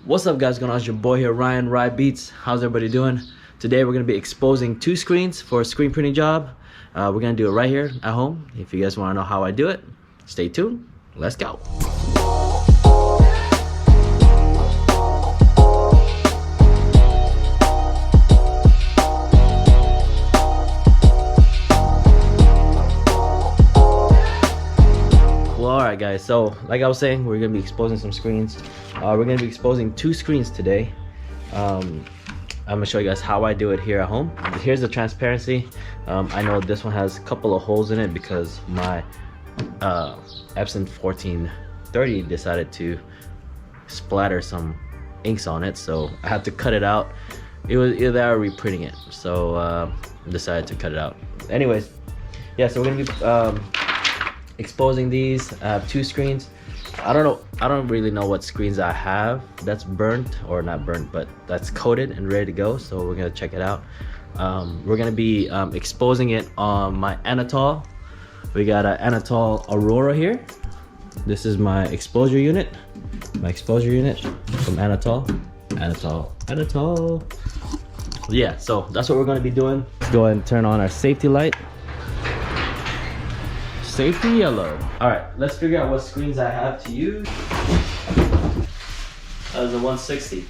What's up guys, going on? It's your boy here, Ryan, RhyBeats. How's everybody doing? Today we're going to be exposing two screens for a screen printing job. We're going to do it right here at home. If you guys want to know how I do it, stay tuned. Let's go. Alright guys, so like I was saying, we're going to be exposing some screens. We're going to be exposing two screens today. I'm going to show you guys how I do it here at home. Here's the transparency. I know this one has a couple of holes in it because my Epson 1430 decided to splatter some inks on it, so I had to cut it out. It was either reprinting it, so I decided to cut it out. Anyways, yeah, so we're going to be exposing these. I have two screens. I don't really know what screens I have that's burnt, or not burnt, but that's coated and ready to go, so we're gonna check it out. We're gonna be exposing it on my Anatol. We got an Anatol Aurora here. This is my exposure unit from Anatol. Yeah, so that's what we're gonna be doing. Let's go ahead and turn on our safety light. Safety yellow. All right, let's figure out what screens I have to use. That was a 160.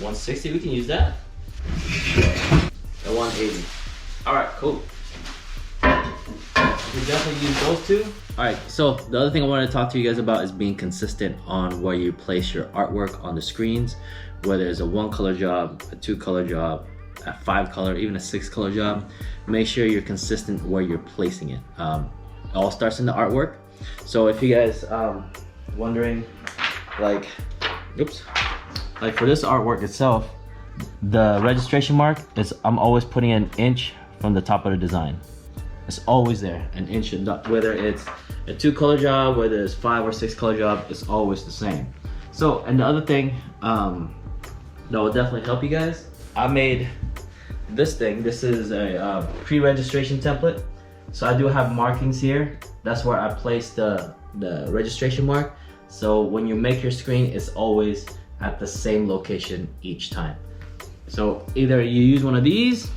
160, we can use that. A 180. All right, cool. We can definitely use those two. All right, so the other thing I wanted to talk to you guys about is being consistent on where you place your artwork on the screens, whether it's a 1-color job, a 2-color job, a 5-color, even a 6-color job. Make sure you're consistent where you're placing it. It all starts in the artwork. So if you guys wondering, like for this artwork itself, the registration mark is, I'm always putting an inch from the top of the design. It's always there, an inch, whether it's a 2-color job, whether it's 5 or 6-color job, it's always the same. So, and the other thing that will definitely help you guys, I made this thing. This is a pre-registration template. So I do have markings here. That's where I place the registration mark. So when you make your screen, it's always at the same location each time. So either you use one of these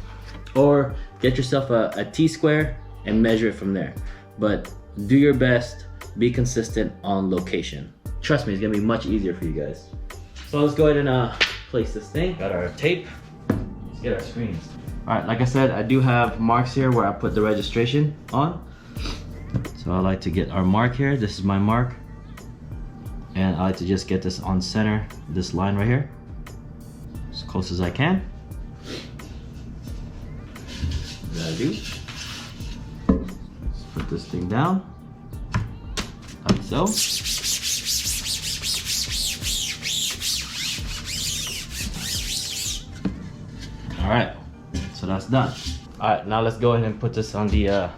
or get yourself a T-square and measure it from there. But do your best, be consistent on location. Trust me, it's gonna be much easier for you guys. So let's go ahead and place this thing. Got our tape. Get our screens. All right, like I said, I do have marks here where I put the registration on. So I like to get our mark here. This is my mark. And I like to just get this on center, this line right here, as close as I can. What I do, just put this thing down, like so. All right, so that's done. All right, now let's go ahead and put this on the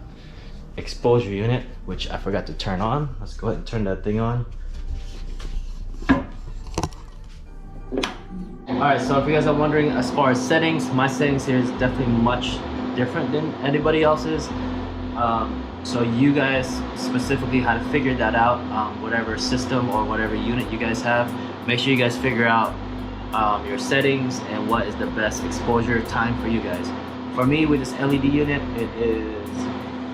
exposure unit, which I forgot to turn on. Let's go ahead and turn that thing on. All right, so if you guys are wondering, as far as settings, my settings here is definitely much different than anybody else's. So you guys specifically how to figure that out, whatever system or whatever unit you guys have, make sure you guys figure out your settings and what is the best exposure time for you guys. For me, with this LED unit, it is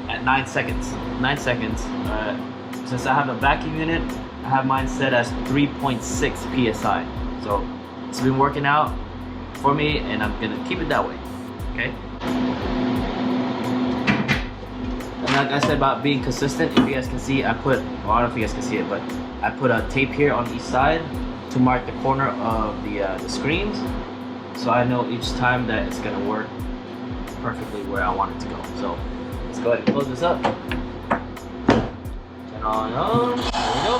at 9 seconds. 9 seconds. Since I have a vacuum unit, I have mine set as 3.6 psi. So it's been working out for me, and I'm gonna keep it that way. Okay. And like I said about being consistent, if you guys can see, I put, well, I don't know if you guys can see it, but I put a tape here on each side to mark the corner of the screens, so I know each time that it's gonna work perfectly where I want it to go. So let's go ahead and close this up. Turn on. There we go.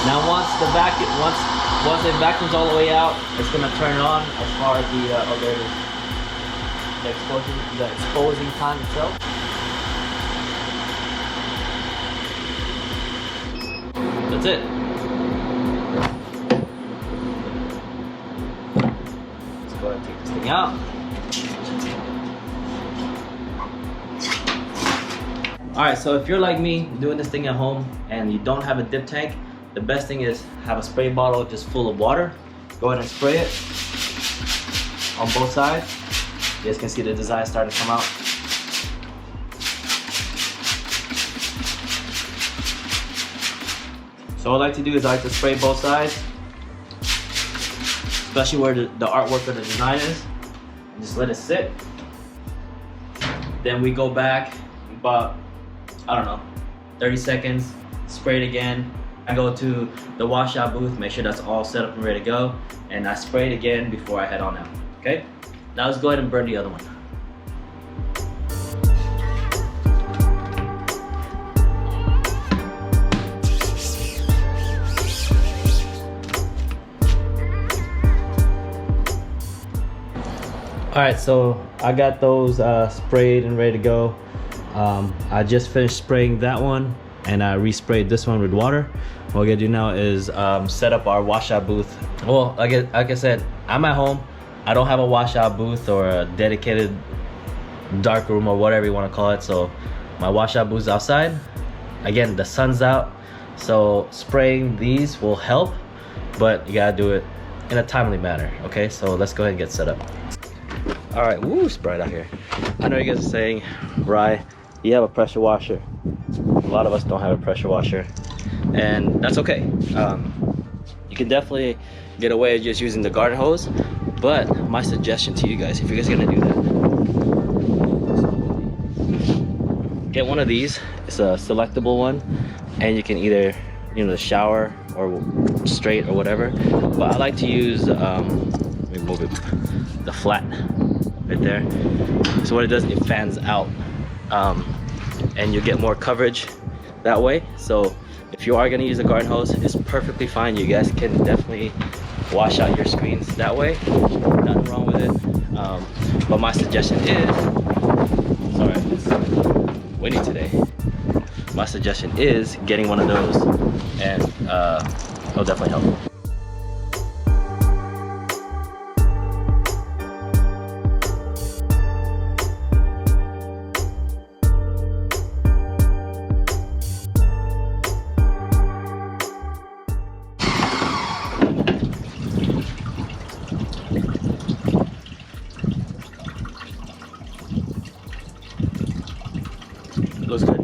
Now once it vacuums all the way out, it's gonna turn on as far as the exposing time itself. That's it. Let's go ahead and take this thing out. Alright, so if you're like me, doing this thing at home, and you don't have a dip tank, the best thing is have a spray bottle just full of water. Go ahead and spray it on both sides. You guys can see the design starting to come out. So what I like to do is I like to spray both sides, especially where the artwork of the design is. Just let it sit. Then we go back about, I don't know, 30 seconds, spray it again. I go to the washout booth, make sure that's all set up and ready to go, and I spray it again before I head on out, okay? Now let's go ahead and burn the other one. All right, so I got those sprayed and ready to go. I just finished spraying that one, and I resprayed this one with water. What we're gonna do now is set up our washout booth. Well, like I said, I'm at home. I don't have a washout booth or a dedicated dark room or whatever you want to call it. So my washout booth's outside. Again, the sun's out, so spraying these will help, but you gotta do it in a timely manner. Okay, so let's go ahead and get set up. All right, woo, it's bright out here. I know you guys are saying, Rye, you have a pressure washer. A lot of us don't have a pressure washer, and that's okay. You can definitely get away with just using the garden hose, but my suggestion to you guys, if you guys are gonna do that, get one of these. It's a selectable one, and you can either, you know, shower or straight or whatever. But I like to use, let me move it, the flat right there. So what it does, it fans out, and you get more coverage that way. So if you are going to use a garden hose, it's perfectly fine. You guys can definitely wash out your screens that way. Nothing wrong with it. But my suggestion is, sorry, it's windy today. My suggestion is getting one of those, and it'll definitely help. Looks good.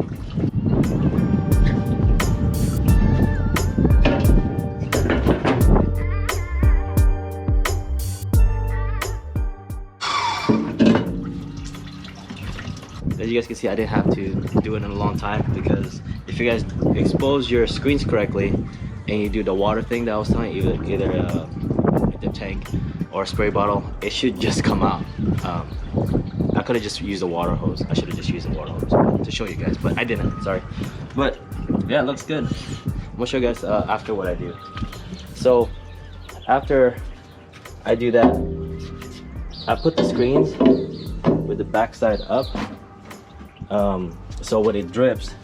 As you guys can see, I didn't have to do it in a long time, because if you guys expose your screens correctly and you do the water thing that I was telling you, either a dip tank or a spray bottle, it should just come out. I could have just used a water hose. I should have just used a water hose to show you guys, but I didn't, sorry. But yeah, it looks good. I'm gonna show you guys after what I do. So after I do that, I put the screens with the backside up, so when it drips,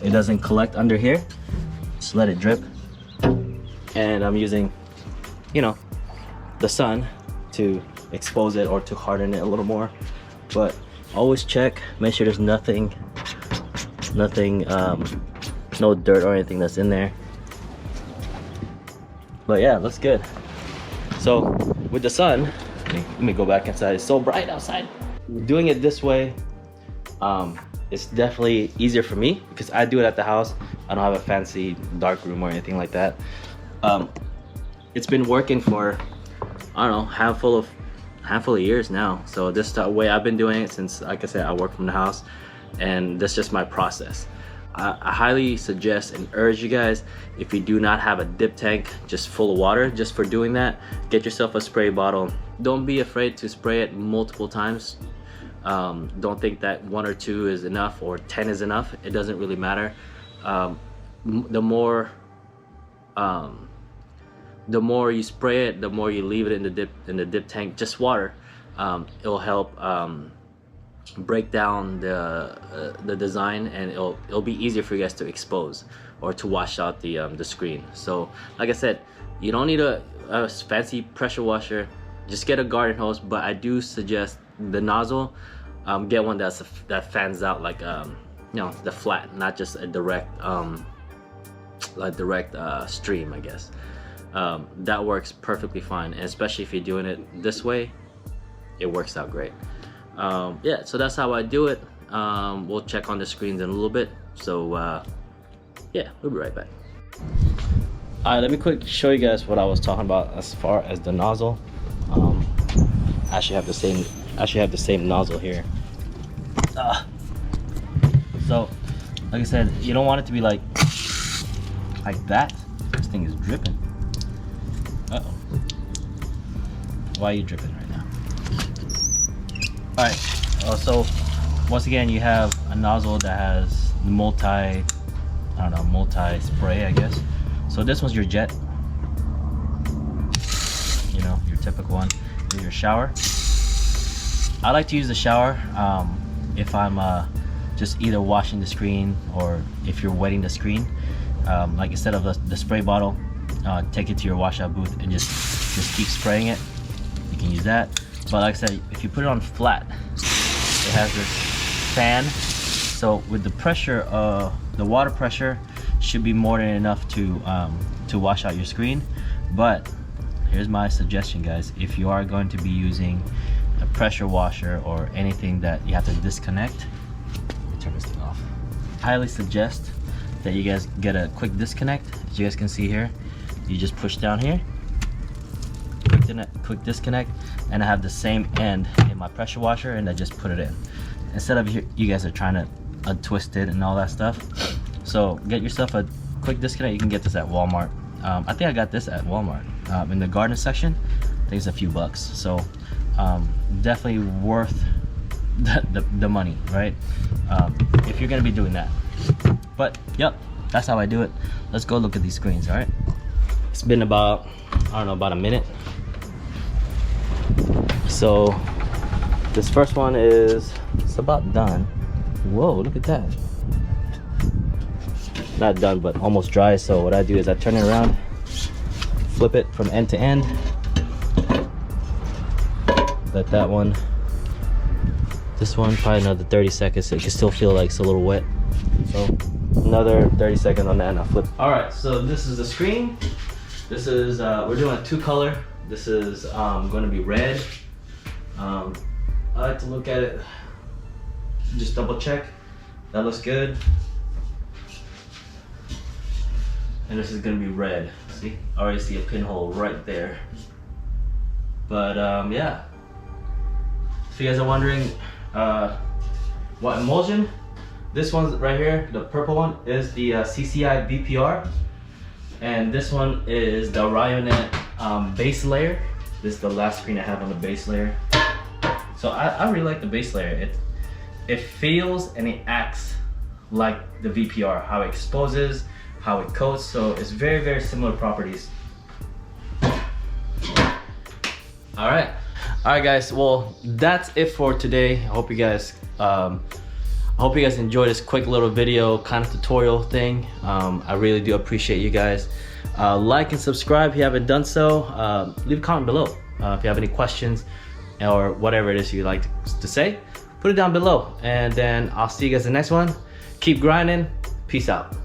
it doesn't collect under here. Just let it drip. And I'm using, you know, the sun to expose it or to harden it a little more. But always check, make sure there's nothing, no dirt or anything that's in there. But yeah, looks good. So with the sun, let me go back inside. It's so bright outside. Doing it this way, it's definitely easier for me because I do it at the house. I don't have a fancy dark room or anything like that. It's been working for, I don't know, handful of years now. So this is the way I've been doing it since, like I said, I work from the house, and that's just my process. I highly suggest and urge you guys, if you do not have a dip tank just full of water, just for doing that, get yourself a spray bottle. Don't be afraid to spray it multiple times. Don't think that 1 or 2 is enough or 10 is enough. It doesn't really matter. The more you spray it, the more you leave it in the dip tank, just water, it'll help break down the design, and it'll be easier for you guys to expose or to wash out the screen. So like I said, you don't need a fancy pressure washer. Just get a garden hose, but I do suggest the nozzle, get one that fans out like you know, the flat, not just a direct stream, I guess. That works perfectly fine, and especially if you're doing it this way, it works out great. Yeah, so that's how I do it. We'll check on the screens in a little bit. So yeah, we'll be right back. Alright, let me quick show you guys what I was talking about as far as the nozzle. I actually have the same nozzle here. So like I said, you don't want it to be like that. This thing is dripping. Uh-oh. Why are you dripping right now? Alright, so once again, you have a nozzle that has multi spray, I guess. So this one's your jet, you know, your typical one. Here's your shower. I like to use the shower if I'm just either washing the screen or if you're wetting the screen. Like instead of the spray bottle, take it to your washout booth and just keep spraying it. You can use that. But like I said, if you put it on flat, it has this fan. So with the pressure, the water pressure should be more than enough to wash out your screen. But here's my suggestion, guys. If you are going to be using a pressure washer or anything that you have to disconnect, let me turn this thing off. I highly suggest that you guys get a quick disconnect. As you guys can see here, you just push down here, quick disconnect, and I have the same end in my pressure washer, and I just put it in. Instead of you guys are trying to untwist it and all that stuff. So get yourself a quick disconnect. You can get this at Walmart. I think I got this at Walmart in the garden section. I think it's a few bucks. So definitely worth the money, right? If you're gonna be doing that. But yep, that's how I do it. Let's go look at these screens. All right, it's been about, I don't know, about a minute. So this first one is, it's about done. Whoa, look at that. Not done, but almost dry. So what I do is I turn it around, flip it from end to end, let that one, this one, probably another 30 seconds. So you can still feel like it's a little wet. So another 30 seconds on that, and I'll flip. All right, so this is the screen. This is, we're doing a 2-color. This is going to be red. I like to look at it, just double check. That looks good. And this is gonna be red. See, I already see a pinhole right there. But yeah, if you guys are wondering what emulsion, this one right here, the purple one, is the CCI VPR, and this one is the RhyBeats base layer. This is the last screen I have on the base layer. So I really like the base layer. It feels and it acts like the VPR, how it exposes, how it coats. So it's very, very similar properties. All right guys, well, that's it for today. I hope you guys enjoyed this quick little video kind of tutorial thing. I really do appreciate you guys. Like and subscribe if you haven't done so. Leave a comment below if you have any questions or whatever it is you'd like to say. Put it down below, and then I'll see you guys in the next one. Keep grinding. Peace out.